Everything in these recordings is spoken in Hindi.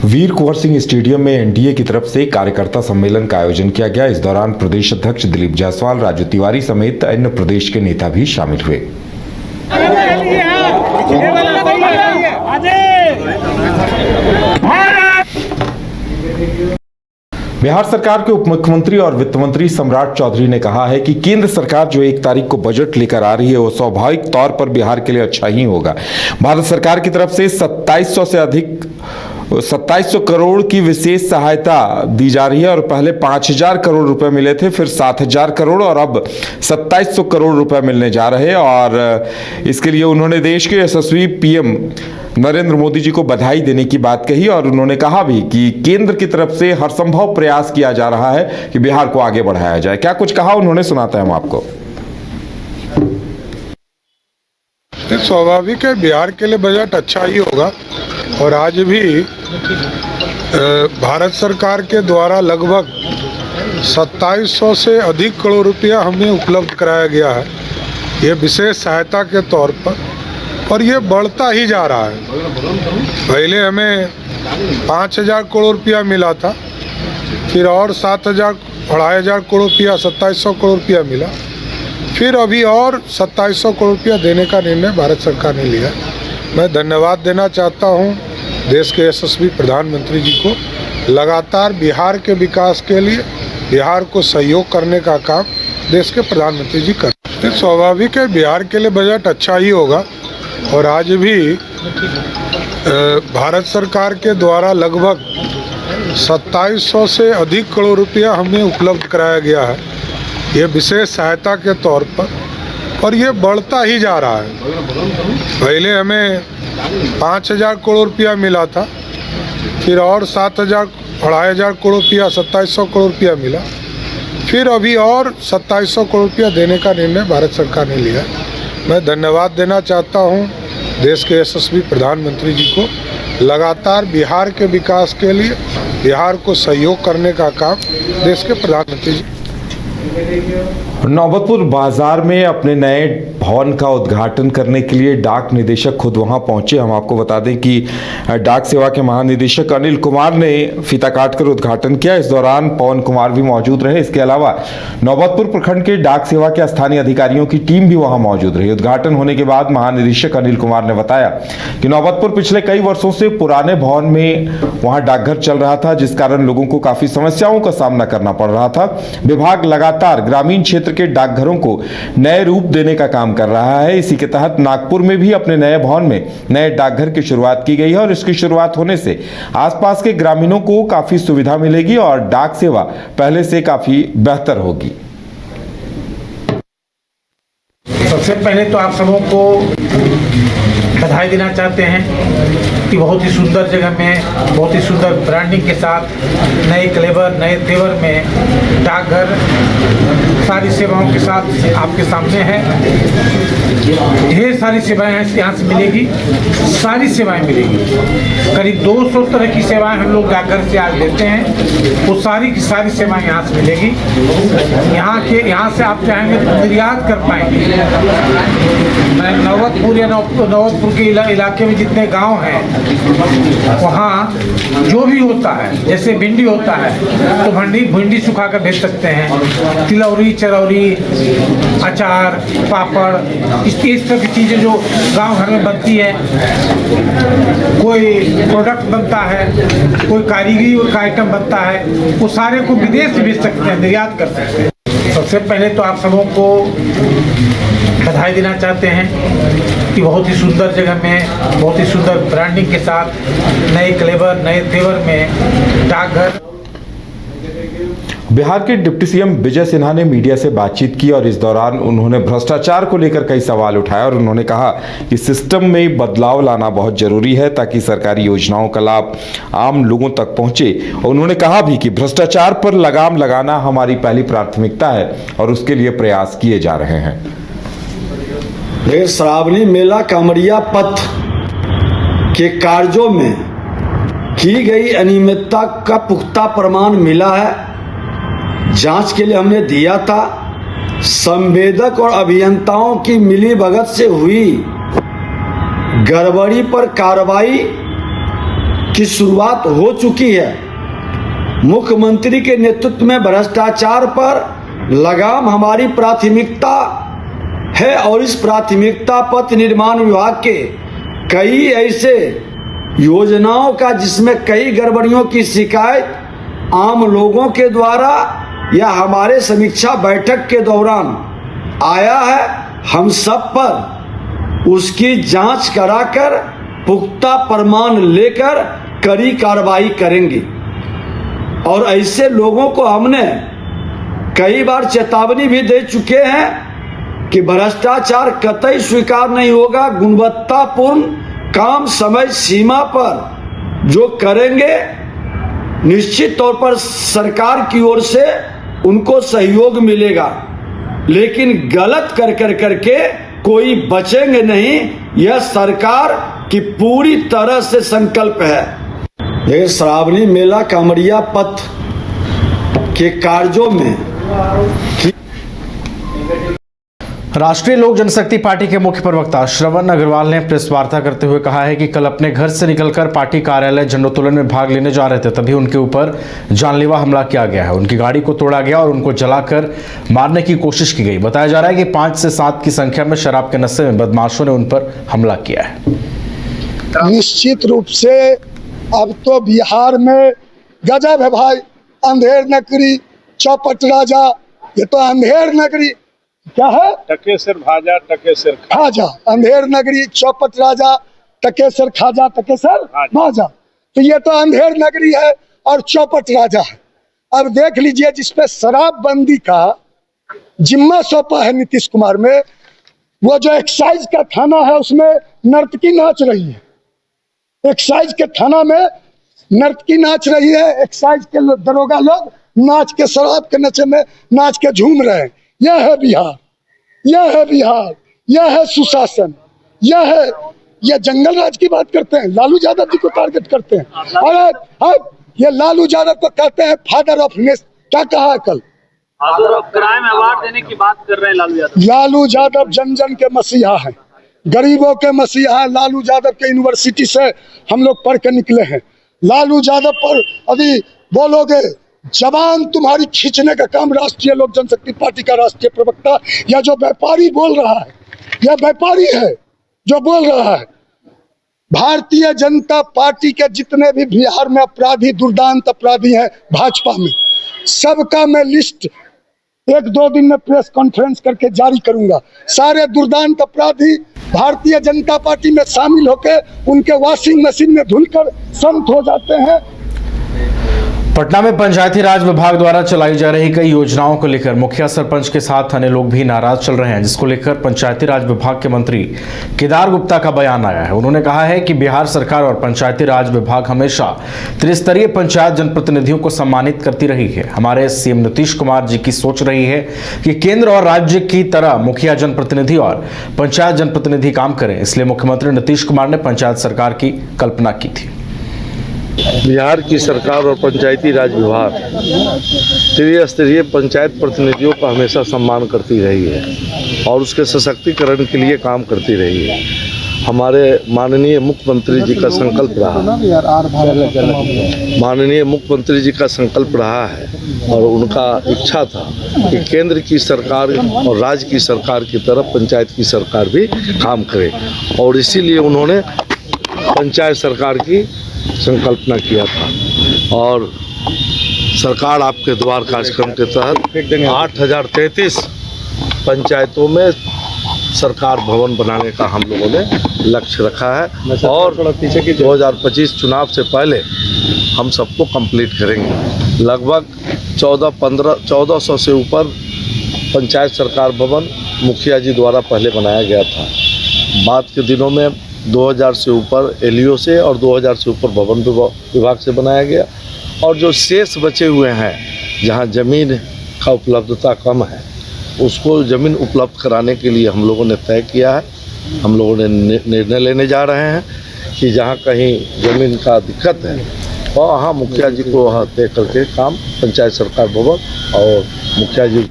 वीर कुंवर सिंह स्टेडियम में एनडीए की तरफ से कार्यकर्ता सम्मेलन का आयोजन किया गया। इस दौरान प्रदेश अध्यक्ष दिलीप जायसवाल, राजू तिवारी समेत अन्य प्रदेश के नेता भी शामिल हुए। बिहार सरकार के उप मुख्यमंत्री और वित्त मंत्री सम्राट चौधरी ने कहा है कि केंद्र सरकार जो 1 तारीख को बजट लेकर आ रही है वो स्वाभाविक तौर पर बिहार के लिए अच्छा ही होगा। भारत सरकार की तरफ से 2700 करोड़ की विशेष सहायता दी जा रही है और पहले 5000 करोड़ रुपए मिले थे, फिर 7000 करोड़ और अब 2700 करोड़ रुपए मिलने जा रहे हैं। और इसके लिए उन्होंने देश के यशस्वी पीएम नरेंद्र मोदी जी को बधाई देने की बात कही और उन्होंने कहा भी कि केंद्र की तरफ से हर संभव प्रयास किया जा रहा है कि बिहार को आगे बढ़ाया जाए। क्या कुछ कहा उन्होंने, सुनाते हैं हम आपको। स्वाभाविक है, बिहार के लिए बजट अच्छा ही होगा और आज भी भारत सरकार के द्वारा लगभग 2700 से अधिक करोड़ रुपया हमें उपलब्ध कराया गया है, ये विशेष सहायता के तौर पर, और ये बढ़ता ही जा रहा है। पहले हमें 5000 करोड़ रुपया मिला था, फिर और 2500 करोड़ रुपया, 2700 करोड़ रुपया मिला, फिर अभी और 2700 करोड़ रुपया देने का निर्णय भारत सरकार ने लिया। मैं धन्यवाद देना चाहता हूं देश के यशस्वी प्रधानमंत्री जी को। लगातार बिहार के विकास के लिए बिहार को सहयोग करने का काम देश के प्रधानमंत्री जी करते हैं। स्वाभाविक है, बिहार के लिए बजट अच्छा ही होगा और आज भी भारत सरकार के द्वारा लगभग 2700 से अधिक करोड़ रुपया हमें उपलब्ध कराया गया है, ये विशेष सहायता के तौर पर, और ये बढ़ता ही जा रहा है। पहले हमें 5000 करोड़ रुपया मिला था, फिर और 2500 करोड़ रुपया, 2700 करोड़ रुपया मिला, फिर अभी और 2700 करोड़ रुपया देने का निर्णय भारत सरकार ने लिया। मैं धन्यवाद देना चाहता हूं देश के यशस्वी प्रधानमंत्री जी को। लगातार बिहार के विकास के लिए बिहार को सहयोग करने का काम देश के प्रधानमंत्री जी। नौबतपुर बाजार में अपने नए भवन का उद्घाटन करने के लिए डाक निदेशक खुद वहां पहुंचे। हम आपको बता दें कि डाक सेवा के महानिदेशक अनिल कुमार ने फीता काटकर उद्घाटन किया। इस दौरान पवन कुमार भी मौजूद रहे। इसके अलावा नौबतपुर प्रखंड के डाक सेवा के स्थानीय अधिकारियों की टीम भी वहां मौजूद रही। उद्घाटन होने के बाद महानिदेशक अनिल कुमार ने बताया कि नौबतपुर पिछले कई वर्षों से पुराने भवन में वहां डाकघर चल रहा था, जिस कारण लोगों को काफी समस्याओं का सामना करना पड़ रहा था। विभाग लगातार ग्रामीण क्षेत्र के डाकघरों को नए रूप देने का काम कर रहा है। इसी के तहत नागपुर में भी अपने नए भवन में नए डाकघर की शुरुआत की गई है और इसकी शुरुआत होने से आसपास के ग्रामीणों को काफी सुविधा मिलेगी और डाक सेवा पहले से काफी बेहतर होगी। सबसे पहले तो आप सबों को बधाई देना चाहते हैं कि बहुत ही सुंदर जगह में, बहुत ही सुंदर ब्रांडिंग के साथ, नए क्लेवर, नए तेवर में डाकघर सारी सेवाओं के साथ आपके सामने है। ढेर सारी सेवाएं यहाँ से मिलेगी, सारी सेवाएं मिलेगी। करीब 200 तरह की सेवाएं हम लोग डाकघर से आज देते हैं, वो सारी की सारी सेवाएं यहाँ से मिलेगी। यहाँ से आप चाहेंगे तो निर्यात कर पाएंगे। मैं नौबतपुर या नौबतपुर के इलाके में जितने गांव हैं वहाँ जो भी होता है, जैसे भिंडी होता है तो भिंडी सुखा कर भेज सकते हैं, तिलौरी, चरौरी, अचार, पापड़, इस तरह की चीज़ें जो गांव घर में बनती है। कोई प्रोडक्ट बनता है, कोई कारीगरी का आइटम बनता है, वो सारे को विदेश भेज सकते हैं, निर्यात कर सकते हैं। सबसे पहले तो आप सबों को बधाई देना चाहते हैं कि बहुत ही सुंदर जगह में, बहुत ही सुंदर ब्रांडिंग के साथ, नए क्लेवर, नए तेवर में डाकघर। बिहार के डिप्टी सीएम विजय सिन्हा ने मीडिया से बातचीत की और इस दौरान उन्होंने भ्रष्टाचार को लेकर कई सवाल उठाए और उन्होंने कहा कि सिस्टम में बदलाव लाना बहुत जरूरी है ताकि सरकारी योजनाओं का लाभ आम लोगों तक पहुंचे। और उन्होंने कहा भी कि भ्रष्टाचार पर लगाम लगाना हमारी पहली प्राथमिकता है और उसके लिए प्रयास किए जा रहे हैं। श्रावणी मेला कांवड़िया पथ के कार्यों में की गई अनियमितता का पुख्ता प्रमाण मिला है। जांच के लिए हमने दिया था। संवेदक और अभियंताओं की मिलीभगत से हुई गड़बड़ी पर कार्रवाई की शुरुआत हो चुकी है। मुख्यमंत्री के नेतृत्व में भ्रष्टाचार पर लगाम हमारी प्राथमिकता है और इस प्राथमिकता पथ निर्माण विभाग के कई ऐसे योजनाओं का जिसमें कई गड़बड़ियों की शिकायत आम लोगों के द्वारा या हमारे समीक्षा बैठक के दौरान आया है, हम सब पर उसकी जांच कराकर पुख्ता प्रमाण लेकर कड़ी कार्रवाई करेंगे। और ऐसे लोगों को हमने कई बार चेतावनी भी दे चुके हैं कि भ्रष्टाचार कतई स्वीकार नहीं होगा। गुणवत्तापूर्ण काम समय सीमा पर जो करेंगे निश्चित तौर पर सरकार की ओर से उनको सहयोग मिलेगा, लेकिन गलत करके कोई बचेंगे नहीं, यह सरकार की पूरी तरह से संकल्प है। ये श्रावणी मेला कांवड़िया पथ के कार्यों में राष्ट्रीय लोक जनशक्ति पार्टी के मुख्य प्रवक्ता श्रवण अग्रवाल ने प्रेस वार्ता करते हुए कहा है कि कल अपने घर से निकलकर पार्टी कार्यालय झंडोत्तोलन में भाग लेने जा रहे थे, तभी उनके ऊपर जानलेवा हमला किया गया है। उनकी गाड़ी को तोड़ा गया और उनको जलाकर मारने की कोशिश की गई। बताया जा रहा है कि 5 से 7 की संख्या में शराब के नशे में बदमाशों ने उन पर हमला किया है। निश्चित रूप से अब तो बिहार में गजब है भाई। अंधेर नगरी, चौपट राजा, ये तो अंधेर नगरी क्या है? टकेसर भाजा टकेसर खाजा। अंधेर नगरी, चौपट राजा, टकेसर खाजा, टकेसर भाजा। तो ये तो अंधेर नगरी है और चौपट राजा है। अब देख लीजिए, जिसपे शराबबंदी का जिम्मा सौंपा है नीतीश कुमार में, वो जो एक्साइज का थाना है उसमें नर्तकी नाच रही है। एक्साइज के थाना में नर्तकी नाच रही है। एक्साइज के दरोगा लोग नाच के, शराब के नशे में नाच के झूम रहे हैं। यह है बिहार, यह है बिहार, यह है सुशासन, यह है। यह जंगल राज की बात करते हैं, लालू यादव जी को टारगेट करते हैं। और अब ये लालू यादव को कहते हैं फादर ऑफ नेशन। क्या कहा है कल? क्राइम अवार्ड देने की बात कर रहे हैं लालू यादव। लालू यादव जन जन के मसीहा हैं, गरीबों के मसीहा हैं। लालू यादव के यूनिवर्सिटी से हम लोग पढ़ के निकले हैं। लालू यादव पर अभी बोलोगे, जबान तुम्हारी खींचने का काम राष्ट्रीय लोक जनशक्ति पार्टी का राष्ट्रीय प्रवक्ता या जो व्यापारी बोल रहा है, यह व्यापारी है जो बोल रहा है। भारतीय जनता पार्टी के जितने भी बिहार में अपराधी, दुर्दांत अपराधी हैं भाजपा में, सबका मैं लिस्ट 1-2 दिन में प्रेस कॉन्फ्रेंस करके जारी करूंगा। सारे दुर्दांत अपराधी भारतीय जनता पार्टी में शामिल होकर उनके वॉशिंग मशीन में धुलकर संत हो जाते हैं। पटना में पंचायती राज विभाग द्वारा चलाई जा रही कई योजनाओं को लेकर मुखिया सरपंच के साथ अन्य लोग भी नाराज चल रहे हैं, जिसको लेकर पंचायती राज विभाग के मंत्री केदार गुप्ता का बयान आया है। उन्होंने कहा है कि बिहार सरकार और पंचायती राज विभाग हमेशा त्रिस्तरीय पंचायत जनप्रतिनिधियों को सम्मानित करती रही है। हमारे सीएम नीतीश कुमार जी की सोच रही है कि केंद्र और राज्य की तरह मुखिया जनप्रतिनिधि और पंचायत जनप्रतिनिधि काम करें, इसलिए मुख्यमंत्री नीतीश कुमार ने पंचायत सरकार की कल्पना की थी। बिहार की सरकार और पंचायती राज विभाग त्रिस्तरीय पंचायत प्रतिनिधियों का हमेशा सम्मान करती रही है और उसके सशक्तिकरण के लिए काम करती रही है। हमारे माननीय मुख्यमंत्री जी का संकल्प रहा, माननीय मुख्यमंत्री जी का संकल्प रहा है और उनका इच्छा था कि केंद्र की सरकार और राज्य की सरकार की तरफ पंचायत की सरकार भी काम करे, और इसीलिए उन्होंने पंचायत सरकार की संकल्पना किया था। और सरकार आपके द्वार कार्यक्रम के तहत 8033 पंचायतों में सरकार भवन बनाने का हम लोगों ने लक्ष्य रखा है और 2025 चुनाव से पहले हम सबको कंप्लीट करेंगे। लगभग 1400 से ऊपर पंचायत सरकार भवन मुखिया जी द्वारा पहले बनाया गया था। बाद के दिनों में 2000 से ऊपर एलईओ से और 2000 से ऊपर भवन विभाग से बनाया गया, और जो शेष बचे हुए हैं जहां ज़मीन का उपलब्धता कम है उसको ज़मीन उपलब्ध कराने के लिए हम लोगों ने तय किया है। हम लोगों ने निर्णय लेने जा रहे हैं कि जहां कहीं ज़मीन का दिक्कत है वहाँ मुखिया जी को वहाँ तय करके काम पंचायत सरकार भवन और मुखिया जी।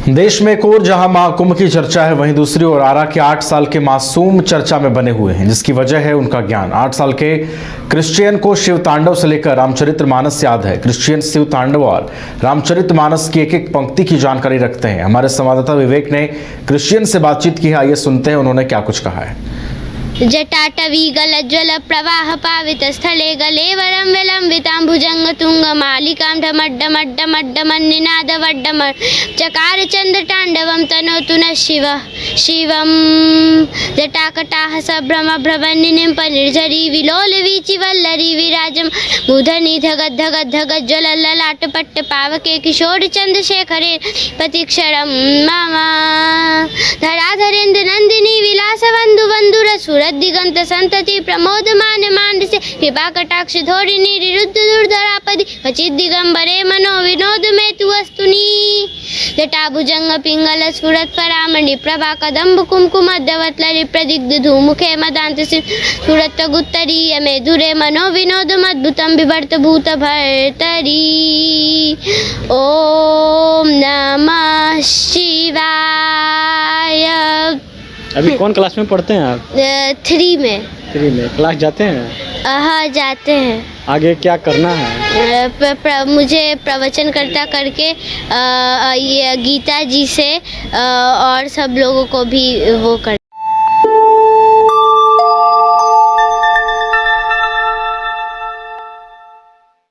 देश में एक ओर जहां महाकुंभ की चर्चा है, वहीं दूसरी ओर आरा के 8 साल के मासूम चर्चा में बने हुए हैं, जिसकी वजह है उनका ज्ञान। 8 साल के क्रिश्चियन को शिव तांडव से लेकर रामचरितमानस याद है। क्रिश्चियन शिव तांडव और रामचरितमानस की एक एक पंक्ति की जानकारी रखते हैं। हमारे संवाददाता विवेक ने क्रिश्चियन से बातचीत की है, आइए सुनते हैं उन्होंने क्या कुछ कहा है। जटाटवी गलज्ज्वल प्रवाह पावित स्थले गलेवरं विलंबितां भुजंग तुंग मालिकां ढमड्डमड्डमड्डमन्निनाद वड्डम चकार चंद्र तांडवं तनोतु न शिवं जटाकटाह सभ्रम भ्रवन्निनिं पनिर्झरी विलोल वीचि वल्लरी विराजं मूधनि धगद् धगद् धगद् ज्वल ललाट पट्ट पावके किशोर चंद्रशेखरे प्रतिक्षरं मम धराधरेन्द्र नंदिनी विलास बंधु बंधुर सुर दिगंत संतति प्रमोदमान मानसे कृपा कटाक्ष धोरिणी निरुद्ध दुर्धरापदि खचित दिगंबरे मनो विनोद में तु वस्तुनि जटाभुजंग पिंगल स्फुरत परामणि प्रभा कदम्ब कुमकुम अद्यवत्लरि प्रदिग्ध धूमुखे मदांत स्फुरत गुत्तरीय में धुरे मनो विनोद अद्भुतम विवर्त भूत भर्तरी। ओम नमः शिवाय। अभी कौन क्लास में पढ़ते हैं आप? 3 में। 3 में क्लास जाते हैं? हाँ जाते हैं। आगे क्या करना है? मुझे प्रवचनकर्ता करके ये गीता जी से और सब लोगों को भी वो कर